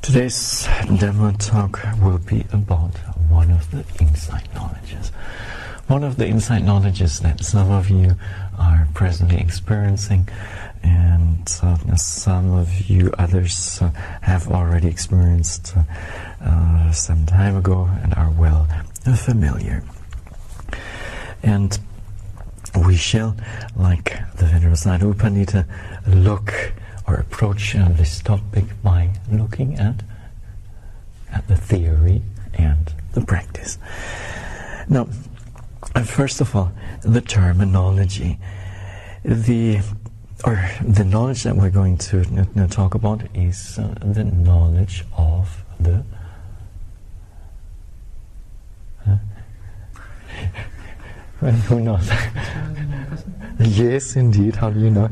Today's Dhamma talk will be about one of the insight knowledges. One of the insight knowledges that some of you are presently experiencing, and some of you others have already experienced some time ago and are well familiar. And we shall, like the Venerable Sayadaw U Pandita, look or approach this topic by looking at the theory and the practice. Now, first of all, the terminology. The knowledge that we're going to talk about is the knowledge of the who knows? Yes, indeed. How do you know?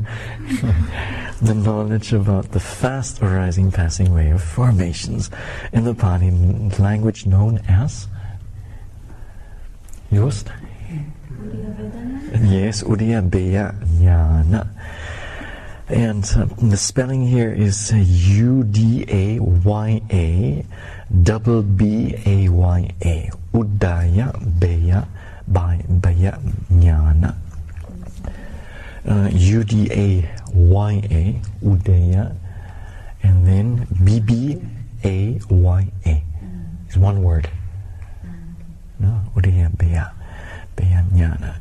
The knowledge about the fast arising, passing way of formations in the Pali language known as Just? Yes, Udaya Beya Jnana. And the spelling here is Udaya Baya, Udaya Beya by Baya Jnana. Udaya, Udaya, and then Baya. It's one word. No, Udaya Beya Jnana.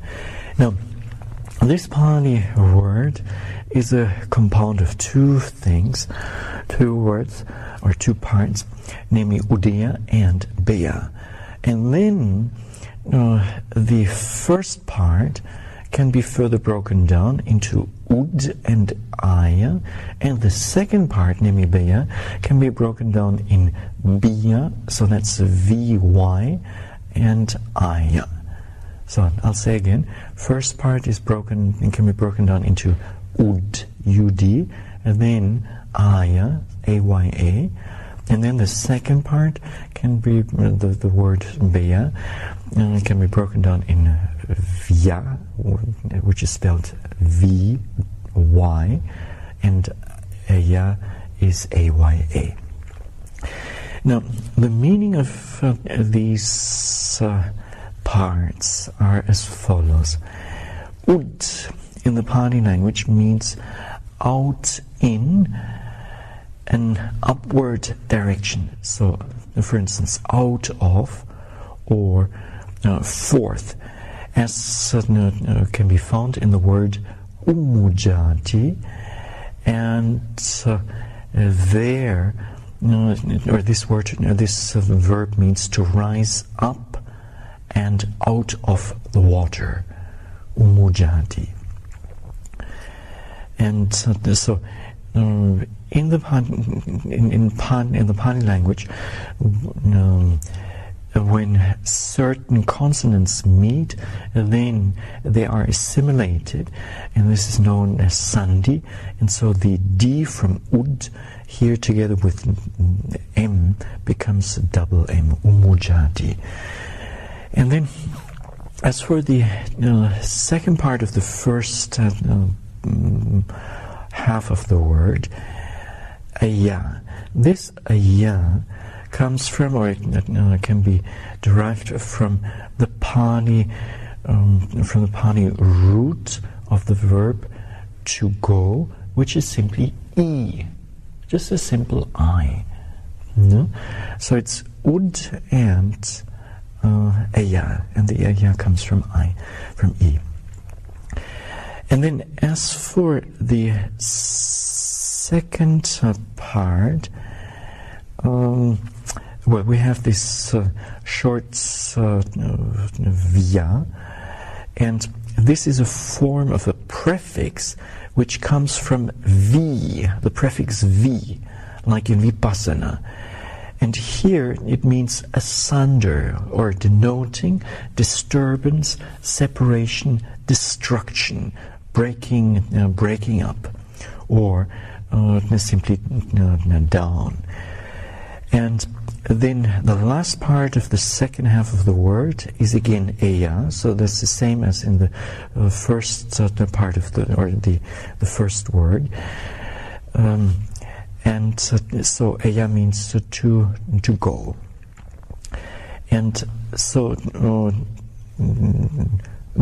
Now, this Pali word is a compound of two things, two words or two parts, namely Udaya and Beya. And then the first part can be further broken down into Ud and Aya, and the second part, namely Beya, can be broken down in Biya, so that's Vy, and Aya. So I'll say again, first part is broken and can be broken down into Ud, Ud, and then Aya, Aya, and then the second part can be the word Beya, and it can be broken down in Vya, which is spelled V-Y, and Aya is A-Y-A. Now, the meaning of these parts are as follows. Ud in the Pali language means out in an upward direction. So, for instance, out of or forth, as can be found in the word umujati, and there, or this word, this verb means to rise up and out of the water, umujati. And so, in the Pali language, when certain consonants meet, then they are assimilated, and this is known as sandhi. And so the D from Ud here together with M becomes double M, umujati. And then, as for the second part of the first half of the word, Aya. This Aya comes from, or it can be derived from the Pali root of the verb to go, which is simply E, just a simple I. No? So it's Ud and Aya, and the Aya comes from I, from E. And then as for the second part, well, we have this short Vya, and this is a form of a prefix which comes from V, the prefix V, like in Vipassana. And here it means asunder, or denoting disturbance, separation, destruction, breaking up, or simply down. And then the last part of the second half of the word is again Aya, so that's the same as in the first part of the first word. And so Eya means to go. And so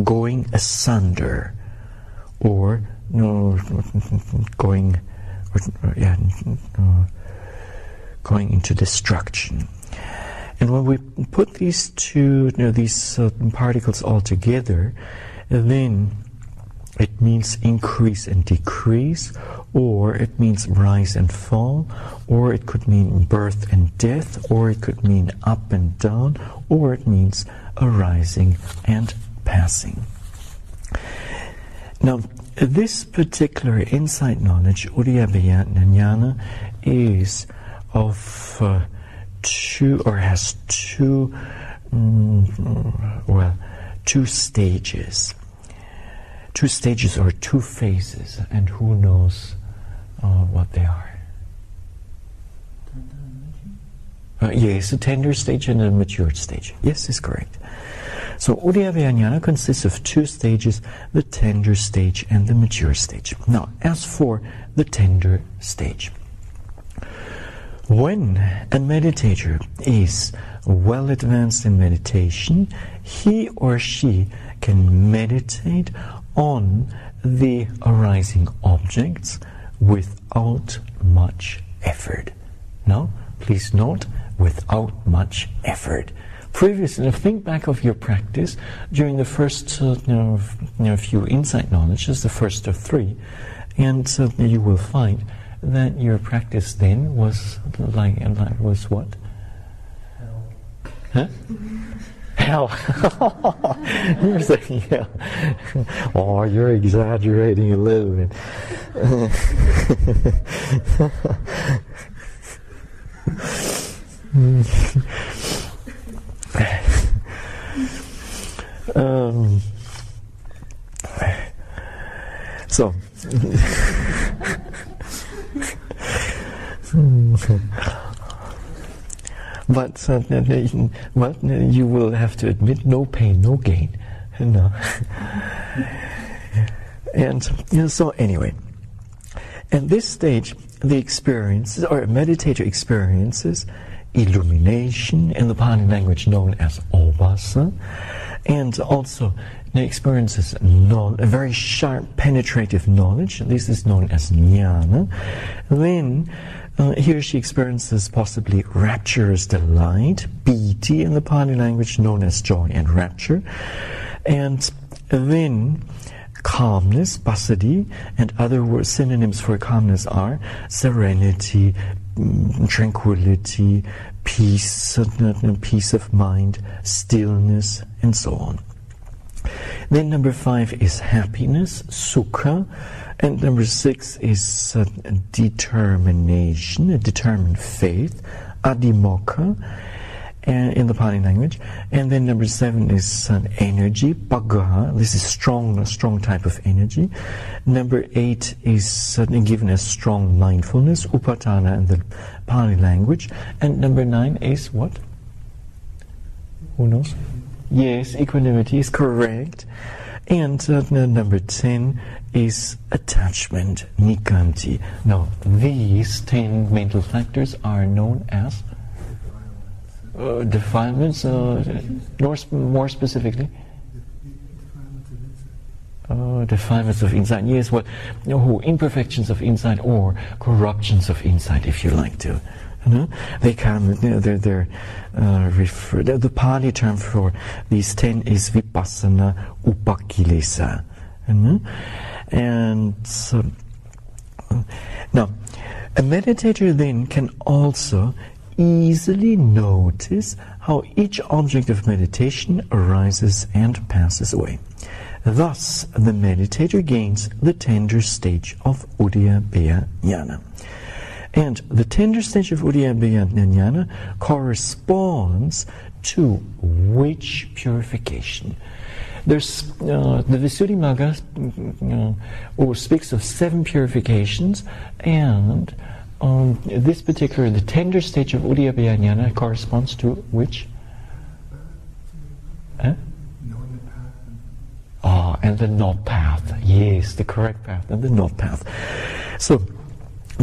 going asunder, or going into destruction. And when we put these two, these particles all together, then it means increase and decrease, or it means rise and fall, or it could mean birth and death, or it could mean up and down, or it means arising and passing. Now, this particular insight knowledge, Udayabaya Jnana, is of has two stages. Two stages or two phases, and who knows what they are? Yes, a tender stage and a mature stage. Yes, is correct. So Udayabaya Jnana consists of two stages, the tender stage and the mature stage. Now, as for the tender stage, when a meditator is well advanced in meditation, he or she can meditate on the arising objects without much effort. Now, please note, without much effort. Previously, think back of your practice during the first few insight knowledges, the first of three, and you will find that your practice then was was what? Hell. Huh? Hell. You're saying hell. Oh, you're exaggerating a little bit. So but you will have to admit, no pain, no gain. No. And so anyway, at this stage, the experiences, or a meditator experiences, illumination, in the Pali language known as obasa, and also experiences a very sharp, penetrative knowledge. This is known as jnana. Then he or she experiences possibly rapturous delight, piti in the Pali language known as joy and rapture, and then calmness, passaddhi, and other words, synonyms for calmness are serenity, tranquility, peace, peace of mind, stillness, and so on. Then number 5 is happiness, sukha, and number 6 is determination, a determined faith, adhimokkha, in the Pali language. And then number 7 is energy, paggaha. This is a strong type of energy. Number 8 is given as strong mindfulness, upatana in the Pali language. And number 9 is what? Who knows? Yes, equanimity is correct. And number 10 is attachment, nikanti. Now, these 10 mental factors are known as defilements, more specifically? Defilements of insight. Yes, well, imperfections of insight or corruptions of insight, if you like to. They come. They're referred. The Pali term for these 10 is vipassana upakilesa. And so, now, a meditator then can also easily notice how each object of meditation arises and passes away. Thus, the meditator gains the tender stage of Udayabaya Jnana. And the tender stage of Udayabaya Jnana corresponds to which purification? There's the Visuddhimagga speaks of 7 purifications, and this particular, the tender stage of Udayabaya Jnana corresponds to which? And the not path. Yes, the correct path and the not path. So,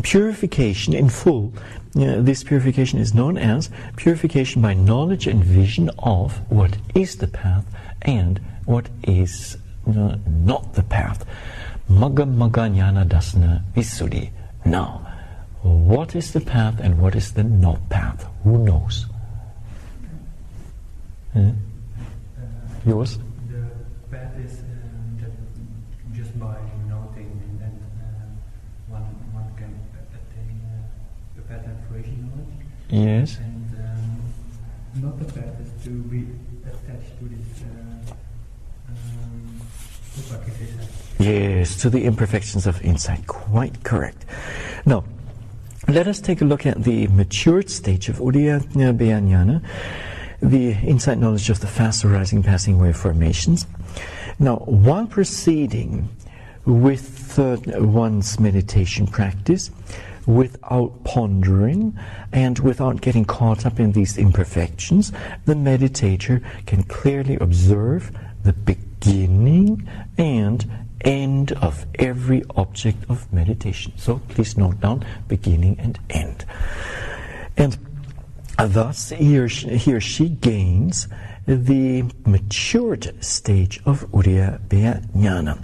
purification in full. This purification is known as purification by knowledge and vision of what is the path and what is not the path. Magga Magga Jnana Dasana Visuddhi. Now, what is the path and what is the not path? Who knows? Yours? The path is just by noting, and then one can attain the path and fruition knowledge. Yes. And not the path is to be attached to this yes, to the imperfections of insight. Quite correct. Now, let us take a look at the matured stage of Udayana Jnana, the insight knowledge of the fast arising passing away of formations. Now, while proceeding with one's meditation practice, without pondering and without getting caught up in these imperfections, the meditator can clearly observe the beginning and end of every object of meditation. So please note down beginning and end. And thus he or she gains the matured stage of Udayana Jnana.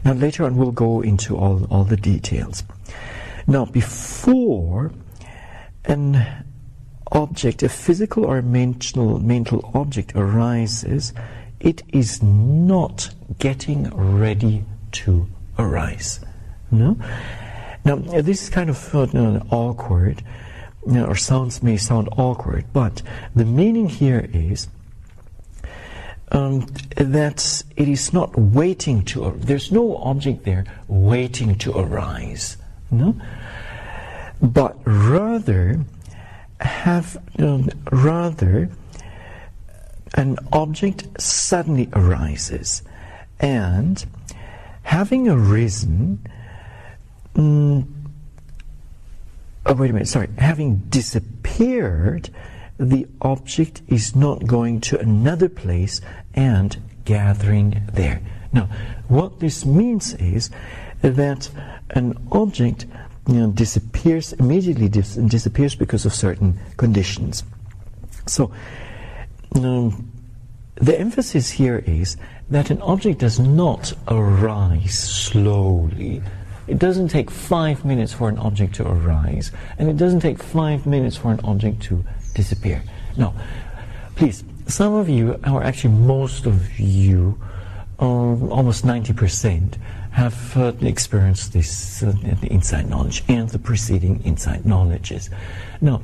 Now later on we'll go into all the details. Now before an object, a physical or mental object arises, it is not getting ready to arise. No? Now this is kind of awkward, or may sound awkward, but the meaning here is that it is not waiting to. There's no object there waiting to arise. No, but rather an object suddenly arises, and having arisen, having disappeared, the object is not going to another place and gathering there. Now, what this means is that an object disappears immediately, disappears because of certain conditions. So, the emphasis here is that an object does not arise slowly. It doesn't take 5 minutes for an object to arise, and it doesn't take 5 minutes for an object to disappear. Now, please, some of you, or actually most of you, almost 90%, have experienced this insight knowledge and the preceding insight knowledges. Now,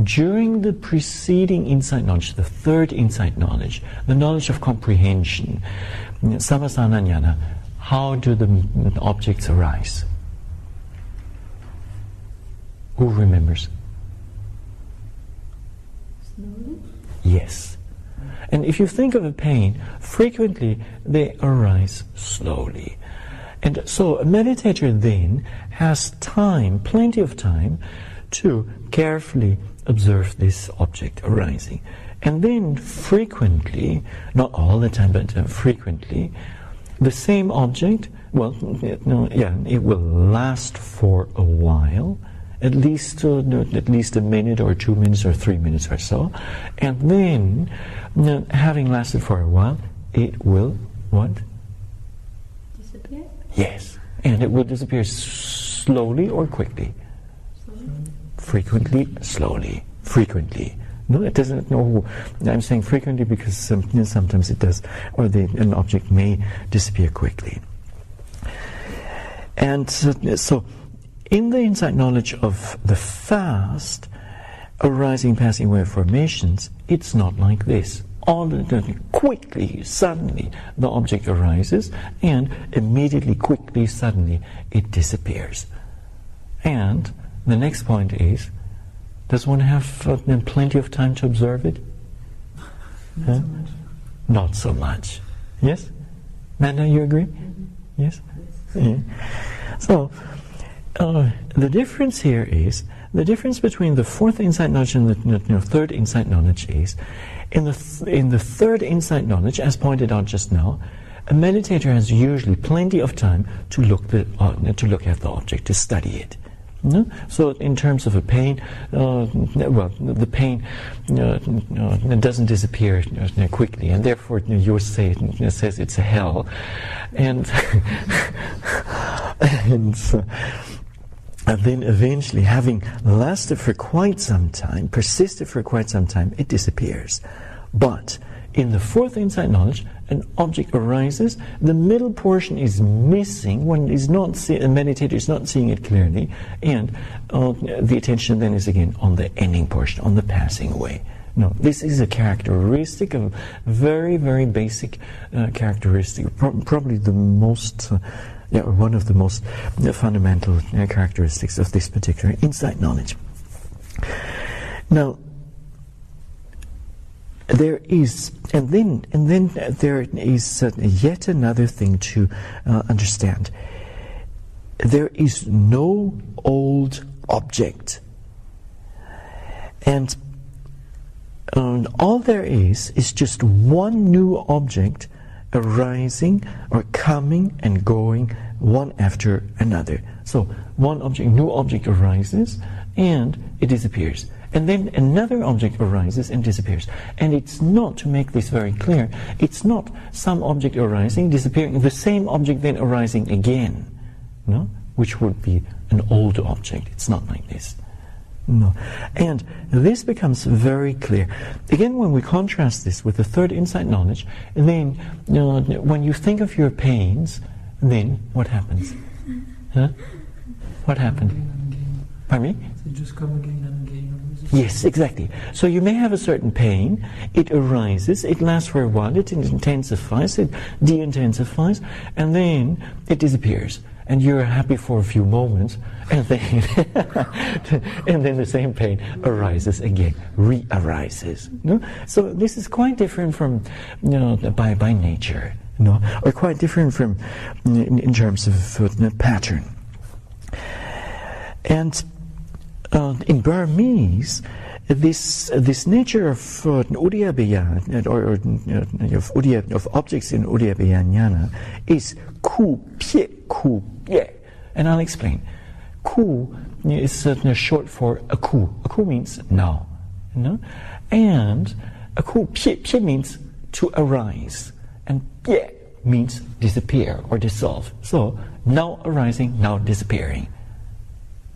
during the preceding insight knowledge, the third insight knowledge, the knowledge of comprehension, Samasana Jnana, how do the objects arise? Who remembers? Slowly? Yes. And if you think of a pain, frequently they arise slowly. And so a meditator then has time, plenty of time, to carefully observe this object arising. And then frequently, not all the time, but frequently, the same object, it will last for a while, at least a minute or 2 minutes or 3 minutes or so. And then, having lasted for a while, it will, what? Disappear? Yes. And it will disappear slowly or quickly? Slowly. Frequently, slowly. Frequently. No, it doesn't know. I'm saying frequently because sometimes it does, or an object may disappear quickly. And so, in the insight knowledge of the fast, arising, passing away of formations, it's not like this. Quickly, suddenly, the object arises, and immediately, quickly, suddenly, it disappears. And the next point is, does one have plenty of time to observe it? Not so much. Not so much. Yes? Nanda, you agree? Mm-hmm. Yes? Yeah. So, the difference here is, the difference between the fourth insight knowledge and the third insight knowledge is, in the third insight knowledge, as pointed out just now, a meditator has usually plenty of time to look at the object, to study it. No? So in terms of a pain, the pain doesn't disappear quickly, and therefore your say says it's a hell, and and then eventually, having lasted for quite some time, persisted for quite some time, it disappears. But in the fourth insight knowledge, an object arises, the middle portion is missing, one is not a meditator is not seeing it clearly, and the attention then is again on the ending portion, on the passing away. No, this is a characteristic, of very, very basic characteristic, probably the most, one of the most fundamental characteristics of this particular insight knowledge. Now, there is, and then there is yet another thing to understand. There is no old object, and all there is just one new object arising or coming and going one after another. So one object, new object arises and it disappears. And then another object arises and disappears. And it's not, to make this very clear, it's not some object arising, disappearing, the same object then arising again, no? Which would be an old object. It's not like this. No. And this becomes very clear. Again, when we contrast this with the third insight knowledge, then when you think of your pains, then what happens? Huh? What happened? Pardon me? They just come again and again. Yes, exactly. So you may have a certain pain, it arises, it lasts for a while, it intensifies, it de-intensifies, and then it disappears. And you're happy for a few moments, and then and then the same pain arises again, re-arises. No? So this is quite different from by nature, or quite different from in terms of pattern. And in Burmese, this nature of udiyabhaya of objects in udiyabhaya jnana is ku pye ku pye, and I'll explain. Ku is short for aku. Aku means now, and aku pye means to arise, and pye means disappear or dissolve. So now arising, now disappearing.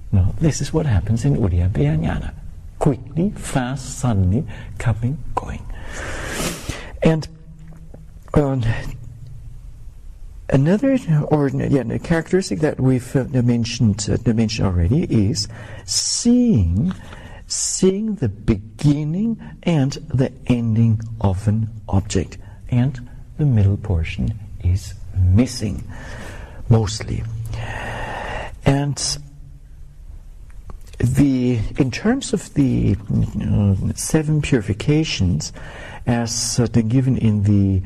No, this is what happens in udiyabhaya jnana. Quickly, fast, suddenly, coming, going. And another characteristic that we've mentioned already is seeing the beginning and the ending of an object, and the middle portion is missing, mostly. And in terms of the 7 purifications, as given in the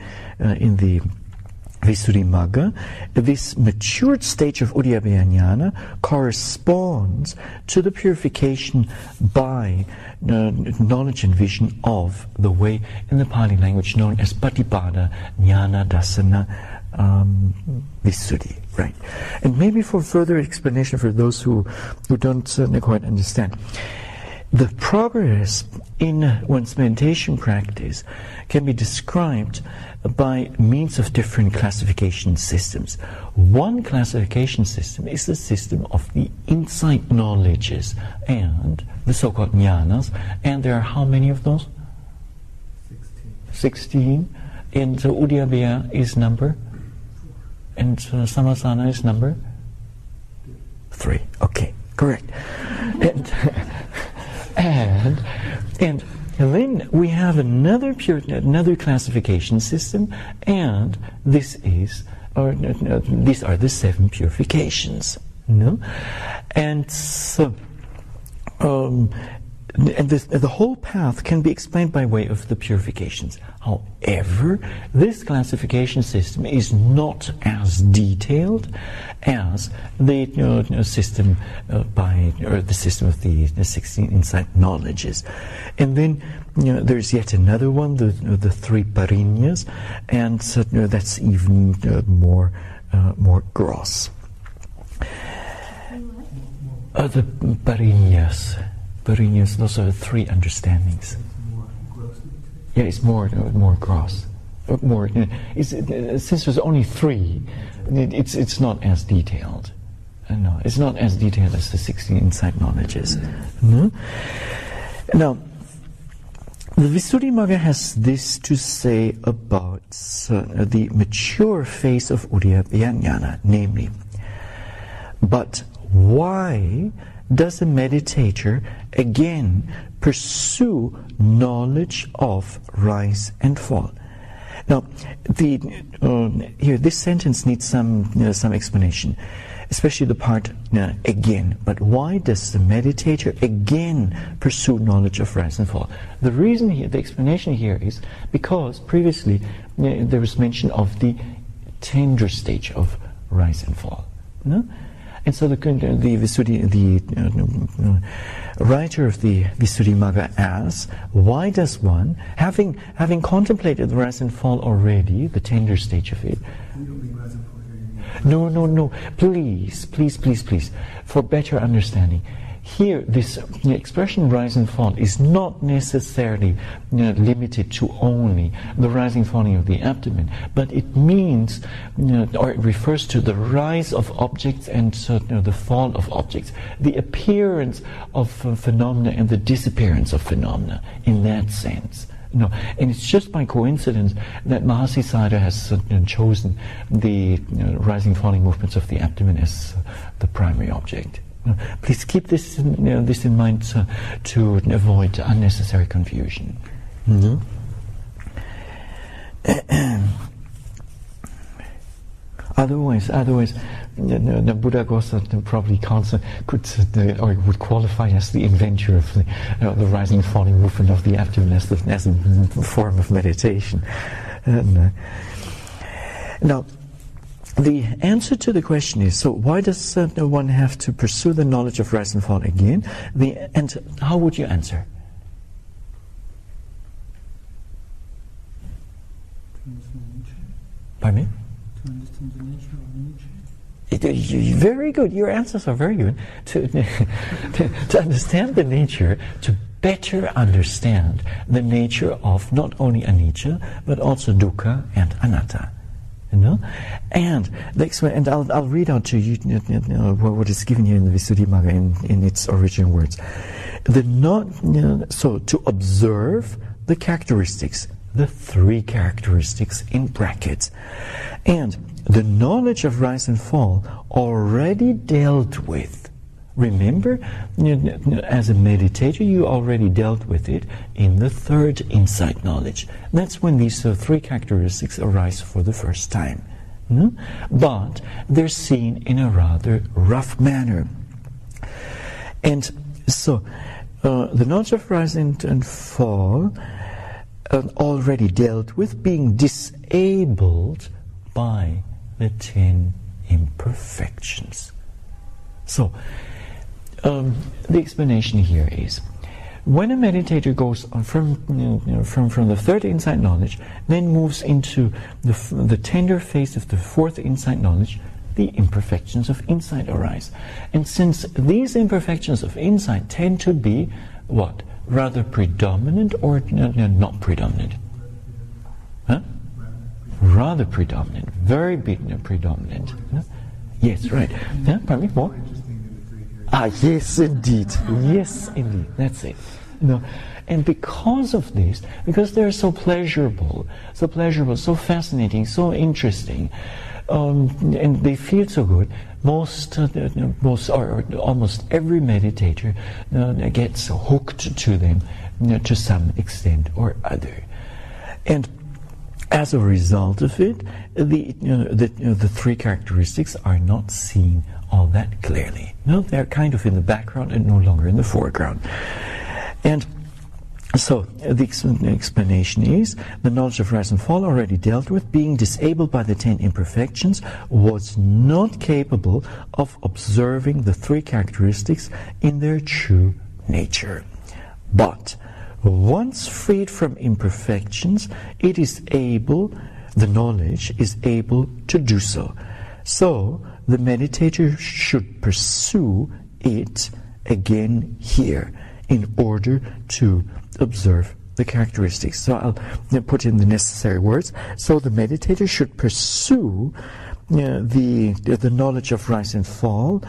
Visuddhimagga, this matured stage of udiyabhaya jnana corresponds to the purification by knowledge and vision of the way, in the Pali language known as Patipada Jnana Dasana Visuddhi, right? And maybe for further explanation for those who don't quite understand, the progress in one's meditation practice can be described by means of different classification systems. One classification system is the system of the insight knowledges and the so-called jnanas, and there are how many of those? 16. And so udiyabhaya is number? And samasana is number? 3. Okay, correct. And then we have another classification system, and these are the 7 purifications. No? And so and the whole path can be explained by way of the purifications. However, this classification system is not as detailed as the system the system of the 16 insight knowledges. And then there's yet another one, the 3 parinyas, and that's even more gross. The parinyas. Parinyas, those are 3 understandings. More gross. Yeah, it's more gross. Since there's only 3, it's not as detailed. No, it's not as detailed as the 16 insight knowledges. No? Now, the Visuddhimagga has this to say about the mature phase of Uddiyana Jnana, namely, but why does a meditator again pursue knowledge of rise and fall? Now, here this sentence needs some explanation, especially the part again. But why does the meditator again pursue knowledge of rise and fall? The reason here, the explanation here is because previously there was mention of the tender stage of rise and fall. No? And so the writer of the Visuddhimagga asks, why does one, having contemplated the rise and fall already, the tender stage of it, no, please, for better understanding, here this expression rise and fall is not necessarily limited to only the rising and falling of the abdomen, but it means or it refers to the rise of objects and the fall of objects, the appearance of phenomena and the disappearance of phenomena in that sense. No, and it's just by coincidence that Mahasi Sayadaw has chosen the rising and falling movements of the abdomen as the primary object. Please keep this in mind to avoid unnecessary confusion. No? Otherwise, the Buddha Gosa probably would qualify as the inventor of the rising and falling movement of the abdomen as a form of meditation. Now, the answer to the question is, so why does one have to pursue the knowledge of rise and fall again? And how would you answer? Pardon me? To understand the nature of nature. Very good. Your answers are very good. To understand the nature, to better understand the nature of not only anicca, but also dukkha and anatta. You know? And I'll read out to you what is given here in the Visuddhimagga in its original words. So to observe the characteristics, the 3 characteristics in brackets, and the knowledge of rise and fall already dealt with. Remember, as a meditator, you already dealt with it in the 3rd insight knowledge. That's when these 3 characteristics arise for the first time. But they're seen in a rather rough manner. And so, the knowledge of rise and fall already dealt with, being disabled by the 10 imperfections. So, the explanation here is, when a meditator goes on from the 3rd insight knowledge, then moves into the tender phase of the 4th insight knowledge, the imperfections of insight arise. And since these imperfections of insight tend to be what? Rather predominant or not predominant? Huh? Rather predominant, very predominant. Yes, right. Pardon me, more? Yes, indeed. Yes, indeed. That's it. And because of this, because they're so pleasurable, so fascinating, so interesting, and they feel so good, most or almost every meditator gets hooked to them to some extent or other. And as a result of it, the 3 characteristics are not seen all that clearly. No, they're kind of in the background and no longer in the foreground. And so the explanation is, the knowledge of rise and fall already dealt with, being disabled by the 10 imperfections, was not capable of observing the 3 characteristics in their true nature. But once freed from imperfections, the knowledge is able to do so. So the meditator should pursue it again here in order to observe the characteristics. So I'll put in the necessary words. So the meditator should pursue the knowledge of rise and fall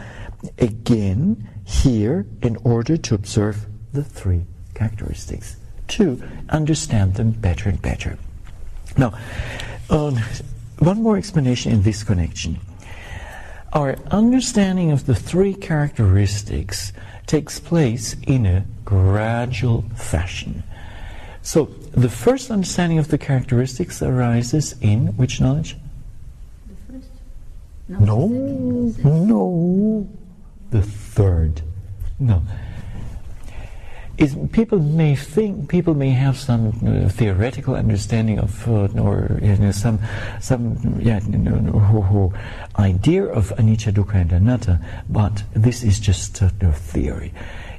again here in order to observe the three characteristics, to understand them better and better. Now, one more explanation in this connection. Our understanding of the three characteristics takes place in a gradual fashion. So, the first understanding of the characteristics arises in which knowledge? The first? No, the third. No. People may have some theoretical understanding of or some idea of anicca, dukkha, and anatta, but this is just theory.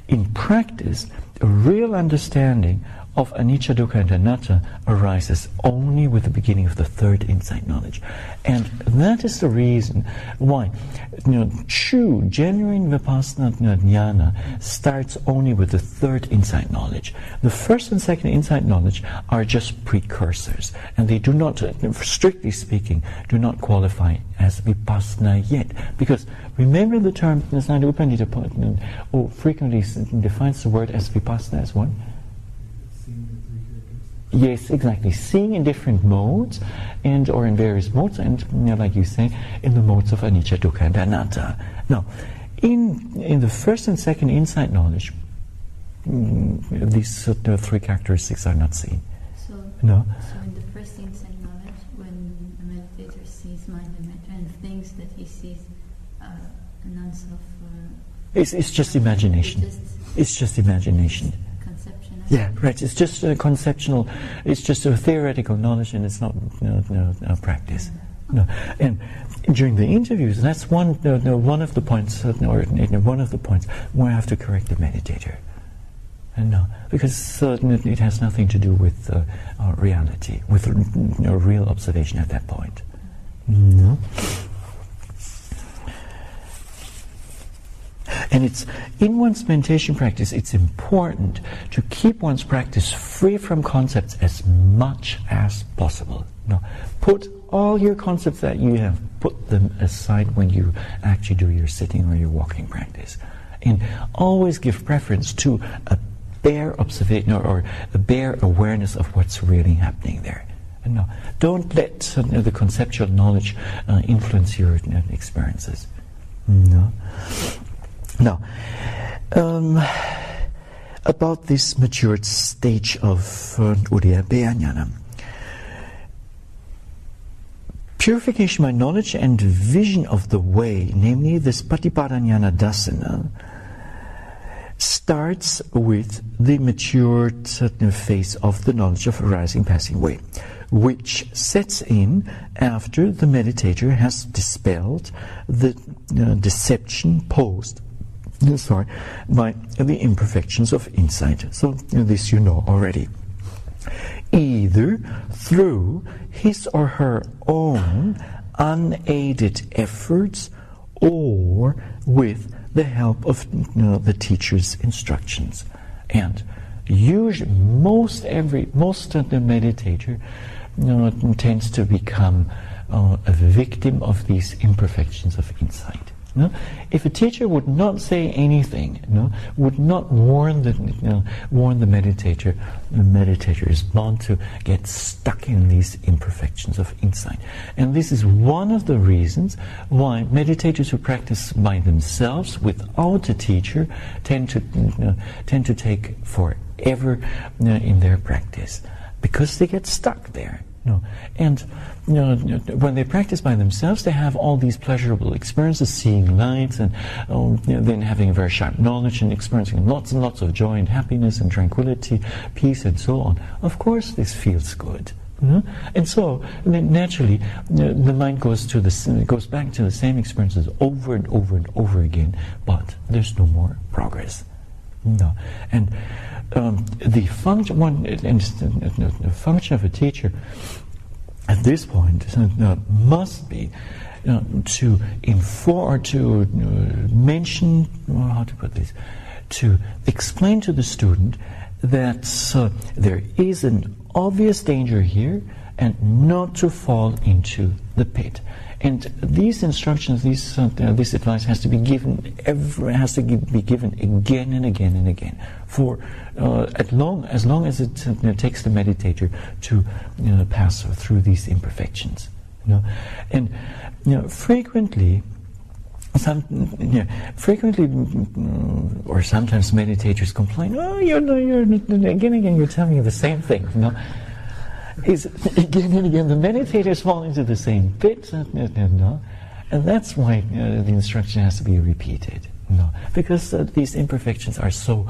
In practice, a real understanding of anicca, dukkha, and anatta arises only with the beginning of the third insight knowledge. And that is the reason why true, genuine vipassana jnana starts only with the third insight knowledge. The first and second insight knowledge are just precursors, and they do not, strictly speaking, do not qualify as vipassana yet. Because remember the term Sayadaw U frequently defines the word as vipassana as what? Yes, exactly. Seeing in different modes, or in various modes, and like you say, in the modes of anicca, dukkha, and anatta. Now, in the first and second insight knowledge, these three characteristics are not seen. So in the first insight knowledge, when a meditator sees mind and thinks that he sees non-self, it's just imagination. It's just imagination. Yeah, right. It's just a conceptual. It's just a theoretical knowledge, and it's not practice. No, and during the interviews, that's one of the points, one of the points where I have to correct the meditator. And because it has nothing to do with reality, with real observation at that point. No. And it's in one's meditation practice, it's important to keep one's practice free from concepts as much as possible. No, put all your concepts that you have, put them aside when you actually do your sitting or your walking practice. And always give preference to a bare observation or a bare awareness of what's really happening there. And no, don't let the conceptual knowledge influence your experiences. No. Now, about this matured stage of Udayabhaya jnana. Purification by knowledge and vision of the way, namely this Patipada jnana dasana, starts with the matured phase of the knowledge of arising passing way, which sets in after the meditator has dispelled the deception posed by the imperfections of insight. So this you know already. Either through his or her own unaided efforts or with the help of the teacher's instructions. And usually most of the meditator tends to become a victim of these imperfections of insight. No? If a teacher would not say anything, would not warn the meditator, the meditator is bound to get stuck in these imperfections of insight. And this is one of the reasons why meditators who practice by themselves without a teacher tend to take forever in their practice, because they get stuck there. And when they practice by themselves, they have all these pleasurable experiences, seeing lights, and then having a very sharp knowledge and experiencing lots and lots of joy and happiness and tranquility, peace, and so on. Of course, this feels good. And so naturally, the mind goes back to the same experiences over and over and over again, but there's no more progress. And the function of a teacher at this point must be to inform or to mention, or how to put this, to explain to the student that there is an obvious danger here, and not to fall into the pit. And these instructions, this advice has to be given be given again and again and again, for as long as it takes the meditator to pass through these imperfections. And frequently, or sometimes meditators complain, "Oh, you're again and again you're telling me the same thing." Is again and again the meditators fall into the same pit, and that's why the instruction has to be repeated. Because these imperfections are so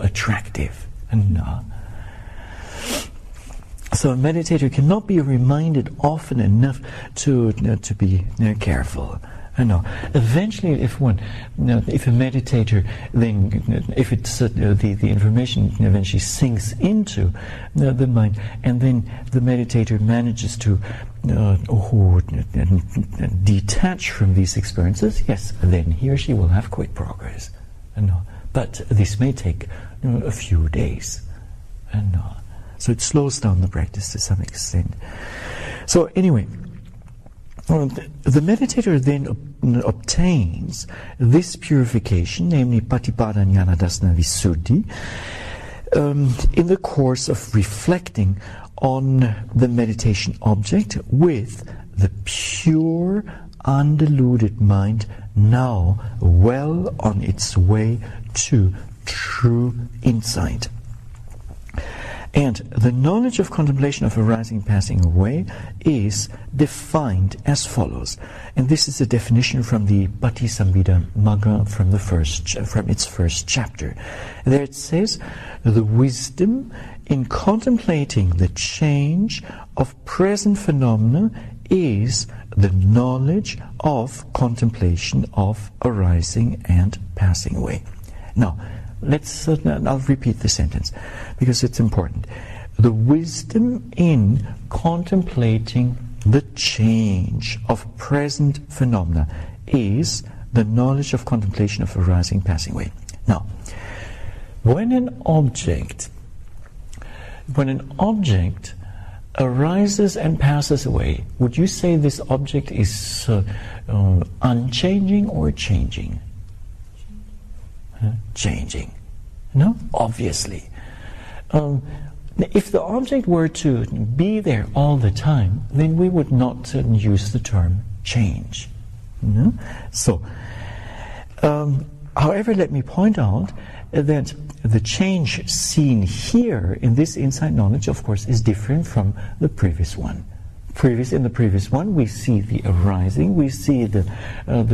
attractive. So a meditator cannot be reminded often enough to be careful. Eventually, if a meditator if it's the information eventually sinks into the mind, and then the meditator manages to detach from these experiences, yes, then he or she will have quick progress. But this may take a few days. So it slows down the practice to some extent. So anyway, the meditator then obtains this purification, namely Patipada Jnana Dasana Visuddhi, in the course of reflecting on the meditation object with the pure, undiluted mind, now well on its way to true insight. And the knowledge of contemplation of arising and passing away is defined as follows. And this is a definition from the Patisambhida Magga from its first chapter. There it says, the wisdom in contemplating the change of present phenomena is the knowledge of contemplation of arising and passing away. Now, I'll repeat the sentence because it's important. The wisdom in contemplating the change of present phenomena is the knowledge of contemplation of arising, passing away. Now, when an object arises and passes away, would you say this object is unchanging or changing? Changing. No? Obviously. If the object were to be there all the time, then we would not use the term change. No? So, however, let me point out that the change seen here in this insight knowledge, of course, is different from the previous one. In the previous one, we see the arising, we see the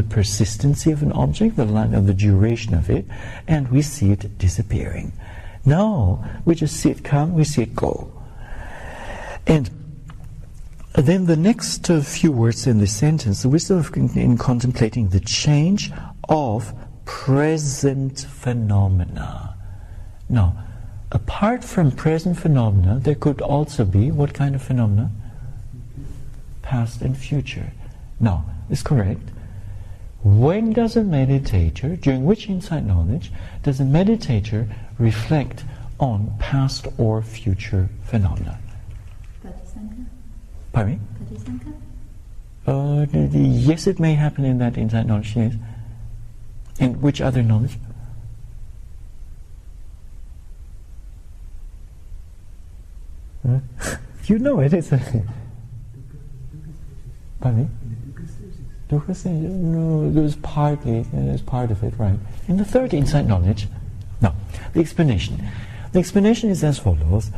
persistency of an object, the duration of it, and we see it disappearing. Now, we just see it come, we see it go. And then the next few words in this sentence, the wisdom in contemplating the change of present phenomena. Now, apart from present phenomena, there could also be what kind of phenomena? Past and future. Now, is correct. When does a meditator, during which insight knowledge, does a meditator reflect on past or future phenomena? Patisanka? Pardon me? Patisanka? Yes, it may happen in that insight knowledge, yes. And which other knowledge? You know it, it's a... Pardon me? No, there's part of it, right? In the third insight knowledge, no. The explanation. The explanation is as follows.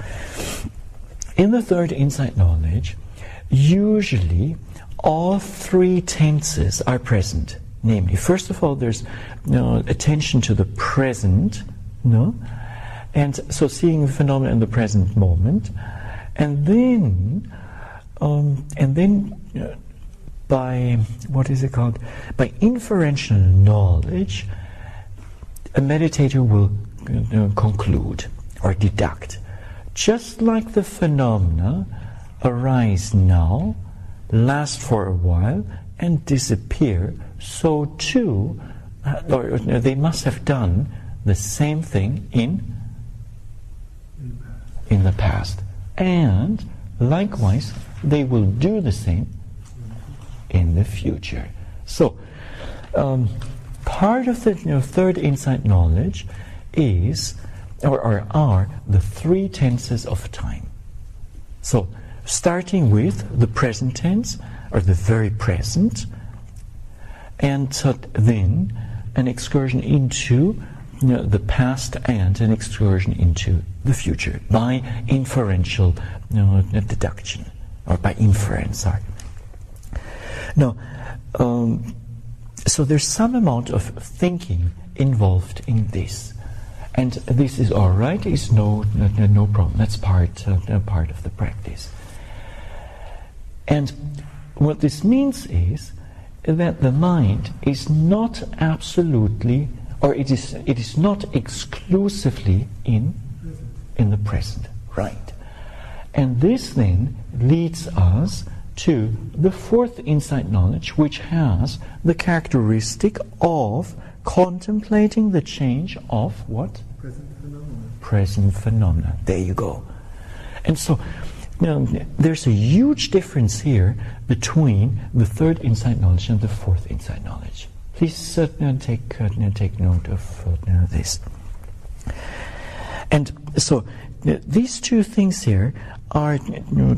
In the third insight knowledge, usually all three tenses are present. Namely, first of all, there's attention to the present, and so seeing the phenomena in the present moment, and then by by inferential knowledge, a meditator will conclude or deduct. Just like the phenomena arise now, last for a while and disappear, so too, or they must have done the same thing in the past. And likewise, they will do the same in the future. So, part of the third insight knowledge is, or are the three tenses of time. So, starting with the present tense, or the very present, and then an excursion into the past and an excursion into the future by inferential deduction, or by inference. Sorry. Now, so there's some amount of thinking involved in this, and this is all right. Is no problem. That's part of the practice. And what this means is that the mind is not absolutely, or it is not exclusively in the present, right? And this then leads us to the fourth insight knowledge, which has the characteristic of contemplating the change of what? Present phenomena. Present phenomena. There you go. And so, there's a huge difference here between the third insight knowledge and the fourth insight knowledge. Please take note of this. And so, these two things here are,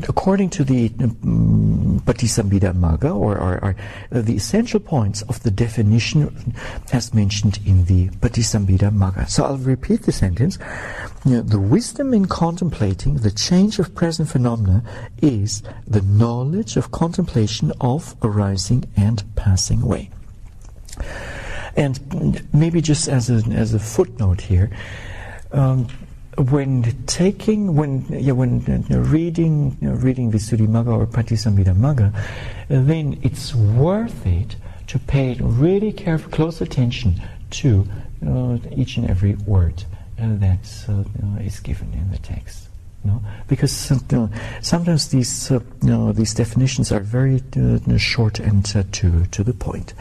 according to the Patisambhida Magga, or the essential points of the definition as mentioned in the Patisambhida Magga. So I'll repeat the sentence. The wisdom in contemplating the change of present phenomena is the knowledge of contemplation of arising and passing away. And maybe just as a footnote here, when reading Visuddhimagga or Patisambhida Magga, then it's worth it to pay really careful, close attention to each and every word that is given in the text. Because sometimes these definitions are very short and to the point.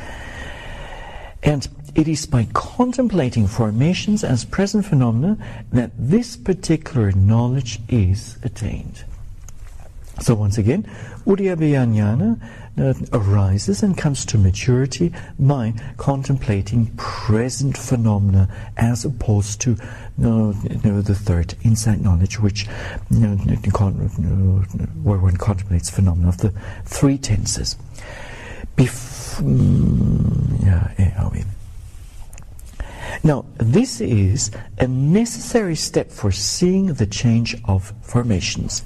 And it is by contemplating formations as present phenomena that this particular knowledge is attained. So once again, Udayabhaya Jnana arises and comes to maturity by contemplating present phenomena as opposed to the third insight knowledge, which where one contemplates phenomena of the three tenses. Now, this is a necessary step for seeing the change of formations,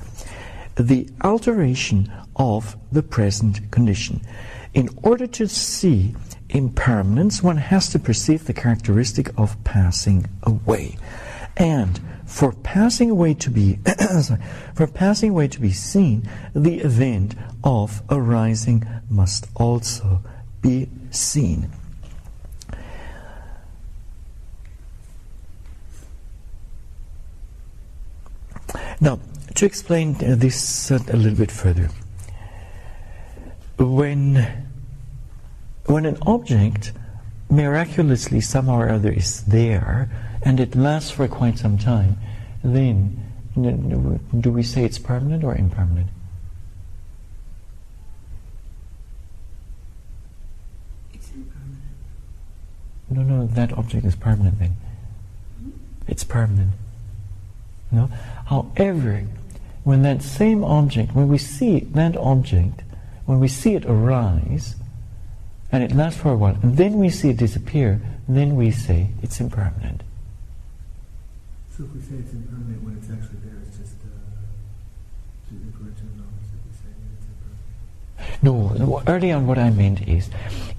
the alteration of the present condition. In order to see impermanence, one has to perceive the characteristic of passing away. And for passing away to be seen, the event of arising must also be seen. Now, to explain this a little bit further, when an object miraculously somehow or other is there and it lasts for quite some time, then do we say it's permanent or impermanent? It's impermanent. No, that object is permanent then. It's permanent. No? However, when that same object, when we see that object, when we see it arise, and it lasts for a while, and then we see it disappear, then we say it's impermanent. So if we say it's impermanent when it's actually there, it's just the incorrect knowledge that we say it's impermanent? No, early on what I meant is,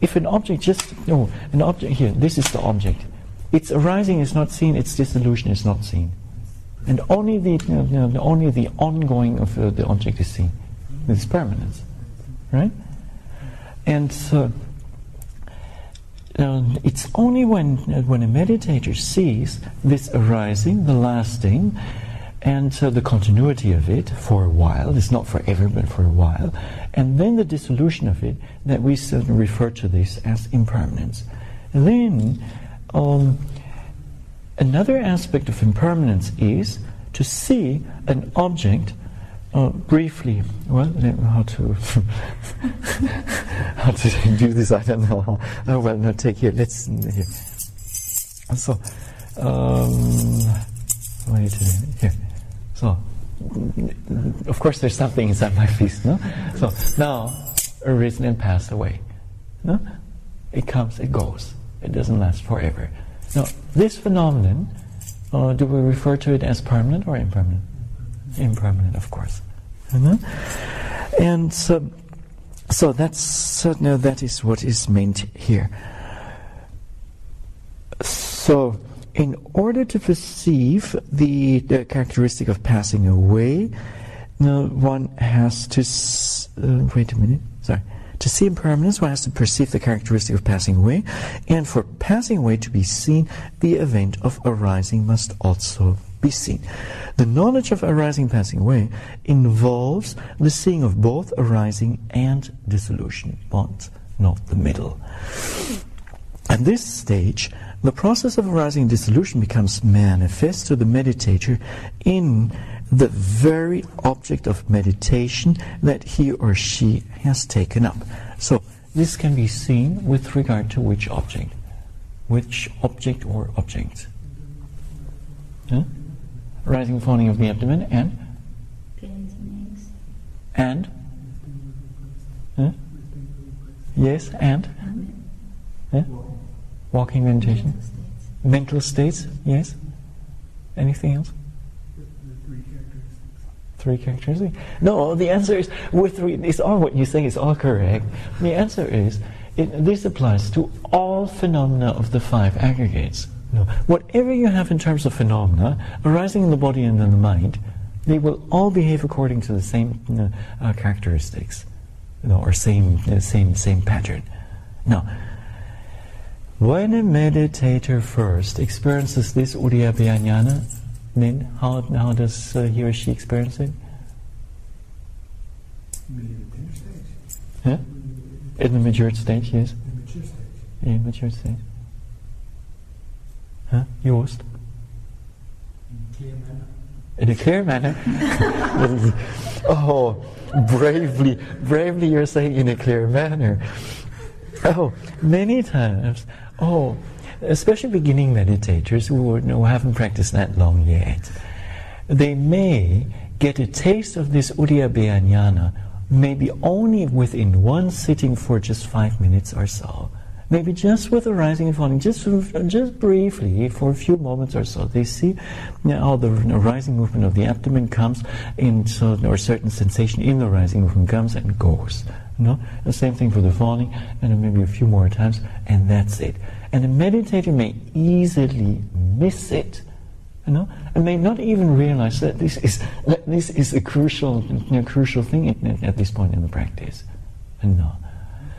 if an object an object here, this is the object. Its arising is not seen, its dissolution is not seen. And only the ongoing of the object is seen. This permanence, right? And so it's only when a meditator sees this arising, the lasting, and so the continuity of it for a while, it's not forever but for a while, and then the dissolution of it, that we certainly refer to this as impermanence. And then another aspect of impermanence is to see an object briefly. Well, how to how to do this? I don't know. Oh well, no. Take here. Let's here. So, wait here. So, of course, there's something inside my fist, no? So now, arisen and passed away. No, it comes, it goes. It doesn't last forever. Now, this phenomenon, do we refer to it as permanent or impermanent? Impermanent, of course. And so that's that is what is meant here. So, in order to perceive the characteristic of passing away, one has to wait a minute. Sorry. To see impermanence, one has to perceive the characteristic of passing away, and for passing away to be seen, the event of arising must also be seen. The knowledge of arising and passing away involves the seeing of both arising and dissolution, but not the middle. At this stage, the process of arising and dissolution becomes manifest to the meditator in the very object of meditation that he or she has taken up. So this can be seen with regard to which object? Which object or objects? Rising and falling of the abdomen and? Pains and aches. And? Yes, and? Walking meditation. Mental states, yes. Anything else? Three characteristics. No, the answer is it's all what you say is all correct. The answer is this applies to all phenomena of the five aggregates. No, whatever you have in terms of phenomena arising in the body and in the mind, they will all behave according to the same characteristics, or same pattern. Now, when a meditator first experiences this Uddiyabhaya Jnana, then how does he or she experience it? In the matured stage, yes. In matured stage. Yours? In a clear manner. Oh, bravely you're saying in a clear manner. Oh, many times. Oh, especially beginning meditators who haven't practiced that long yet, they may get a taste of this Uddiyabhaya Jnana maybe only within one sitting for just 5 minutes or so. Maybe just with arising and falling, just briefly, for a few moments or so. They see how the rising movement of the abdomen comes, or certain sensation in the rising movement comes and goes. The same thing for the falling, and maybe a few more times, and that's it. And a meditator may easily miss it, and may not even realize that this is a crucial thing at this point in the practice. No.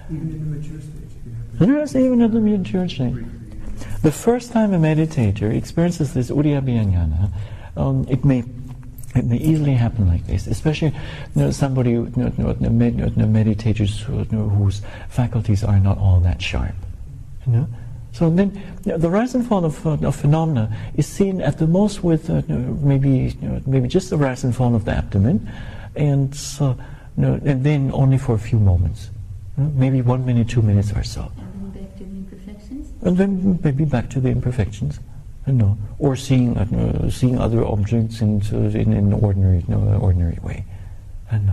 Even in the mature stage. Yes, even at the mature stage. The first time a meditator experiences this Uddiyabhaya Jnana, it may easily happen like this, especially somebody, meditators whose faculties are not all that sharp. So then, the rise and fall of phenomena is seen at the most with maybe just the rise and fall of the abdomen, and then only for a few moments, maybe 1 minute, 2 minutes or so. And then back to the imperfections. And then maybe back to the imperfections, or seeing other objects in an ordinary way, and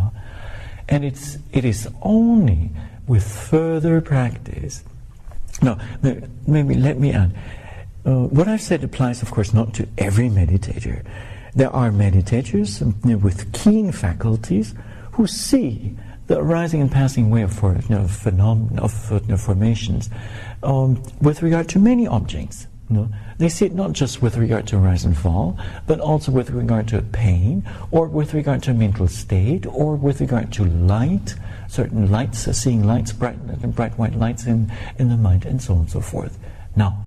it is only with further practice. Now, maybe let me add. What I've said applies, of course, not to every meditator. There are meditators with keen faculties who see the arising and passing away of formations with regard to many objects. They see it not just with regard to rise and fall, but also with regard to pain, or with regard to mental state, or with regard to light, certain lights, seeing lights, bright white lights in the mind, and so on and so forth. Now,